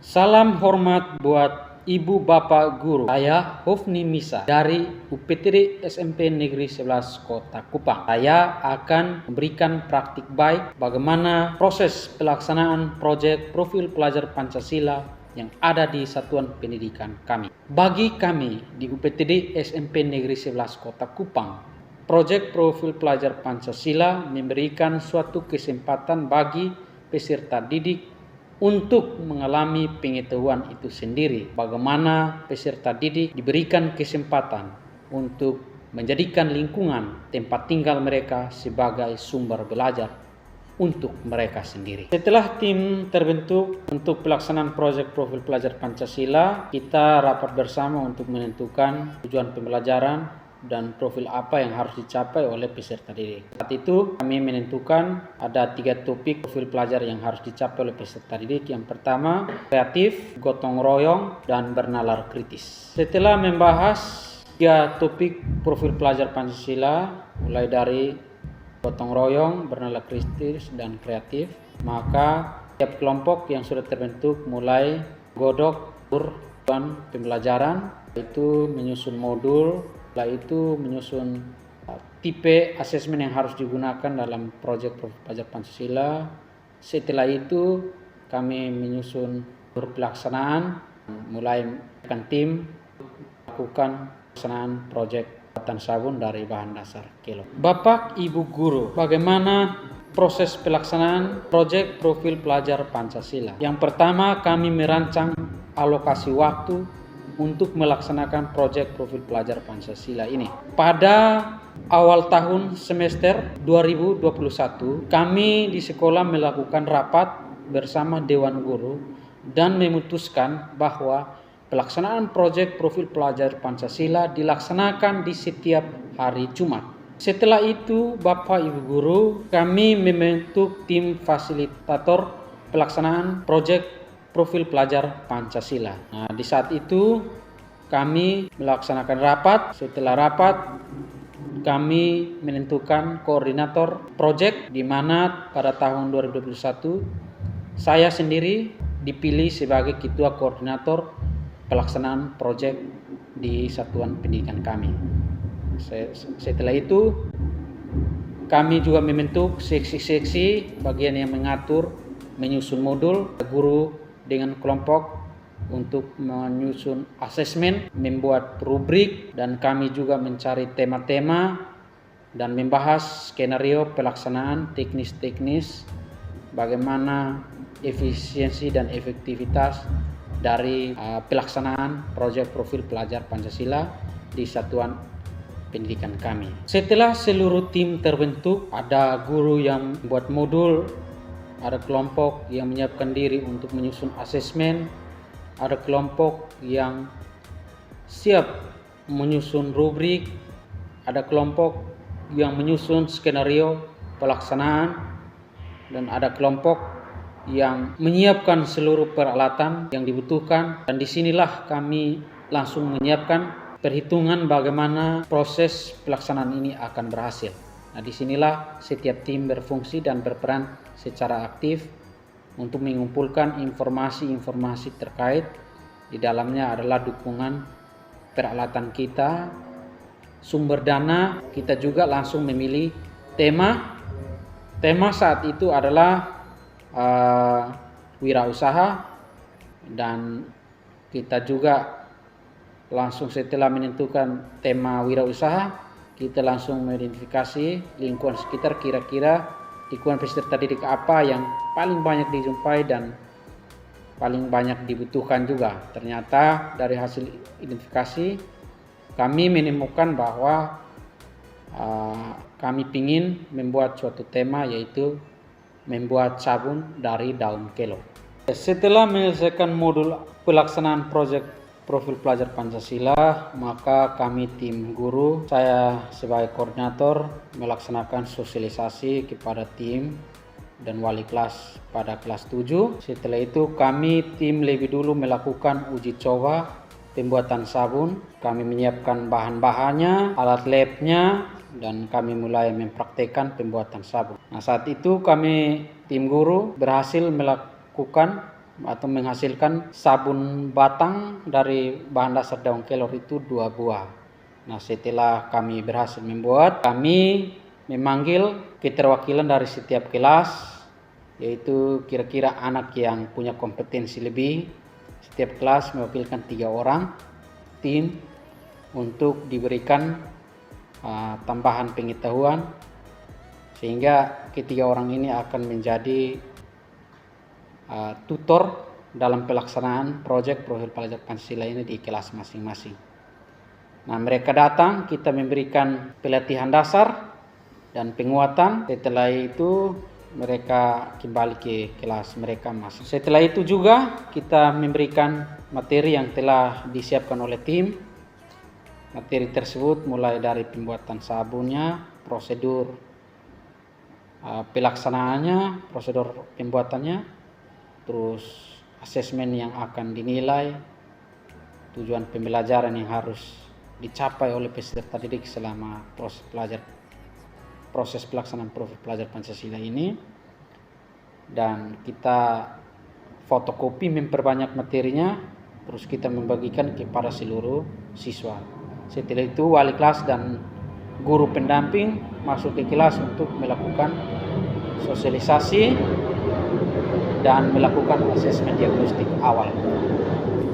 Salam hormat buat Ibu Bapak Guru. Saya Hofni Misa dari UPTD SMP Negeri 11 Kota Kupang. Saya akan memberikan praktik baik bagaimana proses pelaksanaan proyek profil pelajar Pancasila yang ada di satuan pendidikan kami. Bagi kami di UPTD SMP Negeri 11 Kota Kupang, proyek profil pelajar Pancasila memberikan suatu kesempatan bagi peserta didik untuk mengalami pengetahuan itu sendiri. Bagaimana peserta didik diberikan kesempatan untuk menjadikan lingkungan tempat tinggal mereka sebagai sumber belajar untuk mereka sendiri. Setelah tim terbentuk untuk pelaksanaan proyek profil pelajar Pancasila, kita rapat bersama untuk menentukan tujuan pembelajaran dan profil apa yang harus dicapai oleh peserta didik. Saat itu kami menentukan ada 3 topik profil pelajar yang harus dicapai oleh peserta didik. Yang pertama, kreatif, gotong royong, dan bernalar kritis. Setelah membahas 3 topik profil pelajar Pancasila, mulai dari gotong royong, bernalar kritis, dan kreatif, maka tiap kelompok yang sudah terbentuk mulai godok tujuan pembelajaran, itu menyusun modul, setelah itu menyusun tipe asesmen yang harus digunakan dalam proyek profil pelajar Pancasila. Setelah itu kami menyusun pelaksanaan, mulai menekan tim melakukan pelaksanaan proyek pembuatan sabun dari bahan dasar kilo. Bapak Ibu Guru, bagaimana proses pelaksanaan proyek profil pelajar Pancasila? Yang pertama, kami merancang alokasi waktu untuk melaksanakan proyek profil pelajar Pancasila ini. Pada awal tahun semester 2021, kami di sekolah melakukan rapat bersama Dewan Guru dan memutuskan bahwa pelaksanaan proyek profil pelajar Pancasila dilaksanakan di setiap hari Jumat. Setelah itu, Bapak Ibu Guru, kami membentuk tim fasilitator pelaksanaan proyek profil pelajar Pancasila. Nah, di saat itu kami melaksanakan rapat. Setelah rapat, kami menentukan koordinator proyek, di mana pada tahun 2021 saya sendiri dipilih sebagai ketua koordinator pelaksanaan proyek di satuan pendidikan kami. Setelah itu kami juga membentuk seksi-seksi bagian yang mengatur, menyusun modul, guru dengan kelompok untuk menyusun asesmen, membuat rubrik, dan kami juga mencari tema-tema dan membahas skenario pelaksanaan teknis-teknis bagaimana efisiensi dan efektivitas dari pelaksanaan proyek profil pelajar Pancasila di satuan pendidikan kami. Setelah seluruh tim terbentuk, ada guru yang membuat modul, ada kelompok yang menyiapkan diri untuk menyusun asesmen, ada kelompok yang siap menyusun rubrik, ada kelompok yang menyusun skenario pelaksanaan, dan ada kelompok yang menyiapkan seluruh peralatan yang dibutuhkan. Dan disinilah kami langsung menyiapkan perhitungan bagaimana proses pelaksanaan ini akan berhasil. Nah, disinilah setiap tim berfungsi dan berperan secara aktif untuk mengumpulkan informasi-informasi terkait. Di dalamnya adalah dukungan peralatan kita, sumber dana. Kita juga langsung memilih tema. Tema saat itu adalah wirausaha, dan kita juga langsung setelah menentukan tema wirausaha, kita langsung mengidentifikasi lingkungan sekitar, kira-kira lingkungan peserta didik apa yang paling banyak dijumpai dan paling banyak dibutuhkan juga. Ternyata dari hasil identifikasi kami menemukan bahwa kami ingin membuat suatu tema, yaitu membuat sabun dari daun kelor. Setelah menyelesaikan modul pelaksanaan proyek profil pelajar Pancasila, maka kami tim guru, saya sebagai koordinator, melaksanakan sosialisasi kepada tim dan wali kelas pada kelas 7. Setelah itu kami tim lebih dulu melakukan uji coba pembuatan sabun. Kami menyiapkan bahan-bahannya, alat labnya, dan kami mulai mempraktekkan pembuatan sabun. Nah, saat itu kami tim guru berhasil melakukan atau menghasilkan sabun batang dari bahan dasar daun kelor itu 2 buah. Nah, setelah kami berhasil membuat, kami memanggil keterwakilan dari setiap kelas, yaitu kira-kira anak yang punya kompetensi lebih. Setiap kelas mewakilkan 3 orang tim untuk diberikan tambahan pengetahuan, sehingga ketiga orang ini akan menjadi tutor dalam pelaksanaan proyek profil pelajar Pancasila ini di kelas masing-masing. Nah, mereka datang, kita memberikan pelatihan dasar dan penguatan. Setelah itu mereka kembali ke kelas mereka masing. Setelah itu juga kita memberikan materi yang telah disiapkan oleh tim. Materi tersebut mulai dari pembuatan sabunnya, prosedur pelaksanaannya, prosedur pembuatannya, terus asesmen yang akan dinilai, tujuan pembelajaran yang harus dicapai oleh peserta didik selama proses pelaksanaan profil pelajar Pancasila ini. Dan kita fotokopi, memperbanyak materinya, terus kita membagikan kepada seluruh siswa. Setelah itu wali kelas dan guru pendamping masuk ke kelas untuk melakukan sosialisasi dan melakukan asesmen diagnostik awal.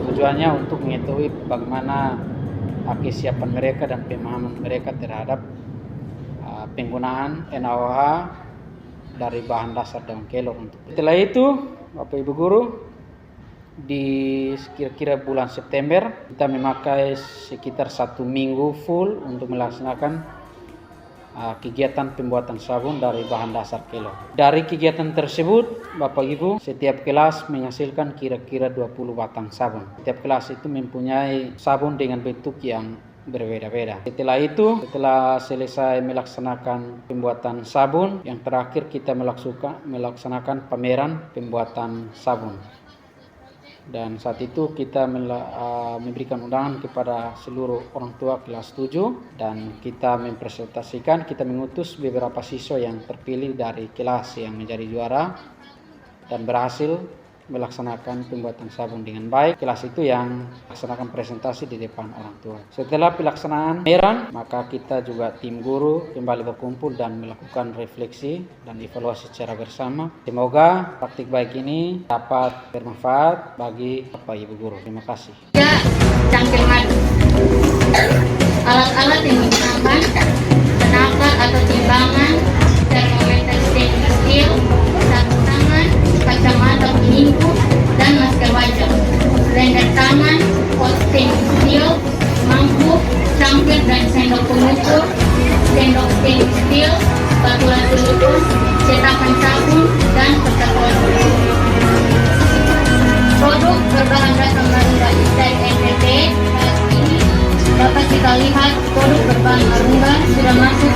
Tujuannya untuk mengetahui bagaimana kesiapan mereka dan pemahaman mereka terhadap penggunaan NaOH dari bahan dasar daun kelor. Setelah itu, Bapak Ibu Guru, di kira-kira bulan September kita memakai sekitar 1 minggu full untuk melaksanakan kegiatan pembuatan sabun dari bahan dasar kelor. Dari kegiatan tersebut, Bapak Ibu, setiap kelas menghasilkan kira-kira 20 batang sabun. Setiap kelas itu mempunyai sabun dengan bentuk yang berbeda-beda. Setelah selesai melaksanakan pembuatan sabun, yang terakhir kita melaksanakan pameran pembuatan sabun. Dan saat itu kita memberikan undangan kepada seluruh orang tua kelas 7, dan kita mempresentasikan, kita mengutus beberapa siswa yang terpilih dari kelas yang menjadi juara dan berhasil melaksanakan pembuatan sabun dengan baik. Kelas itu yang melaksanakan presentasi di depan orang tua. Setelah pelaksanaan pameran, maka kita juga tim guru kembali berkumpul dan melakukan refleksi dan evaluasi secara bersama. Semoga praktik baik ini dapat bermanfaat bagi Bapak Ibu guru. Terima kasih. Cangkir madu. Alat-alat yang digunakan: penakar atau timbangan, termometer stainless steel, sarung tangan, kacamata pelindung, dan masker wajah. Blender tangan, pot stainless steel, mangkuk, cangkir dan sendok pengukur, sendok stainless steel, spatula silikon, cetakan sabun, dan kertas wajah. Produk berbahan dasar marungga dari NTT. Saat ini dapat kita lihat produk berbahan marungga sudah masuk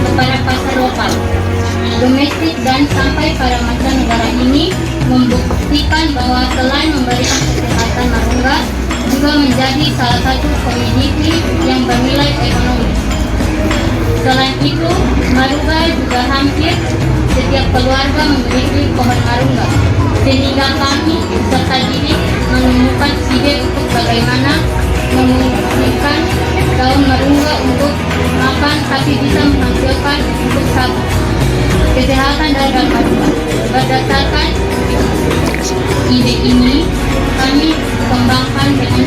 kepada pasar lokal, domestik, dan sampai pada mancanegara. Ini membuktikan bahwa selain memberikan kesehatan, marungga juga menjadi salah satu komoditi yang bernilai ekonomi. Selain itu, marungga juga hampir setiap keluarga memiliki pohon marungga, sehingga kami serta didik menemukan ide untuk bagaimana memungkinkan daun marungga untuk makan tapi bisa menghasilkan untuk sabun. Kesehatan dari daun marungga. Berdasarkan ide ini, kami kembangkan dengan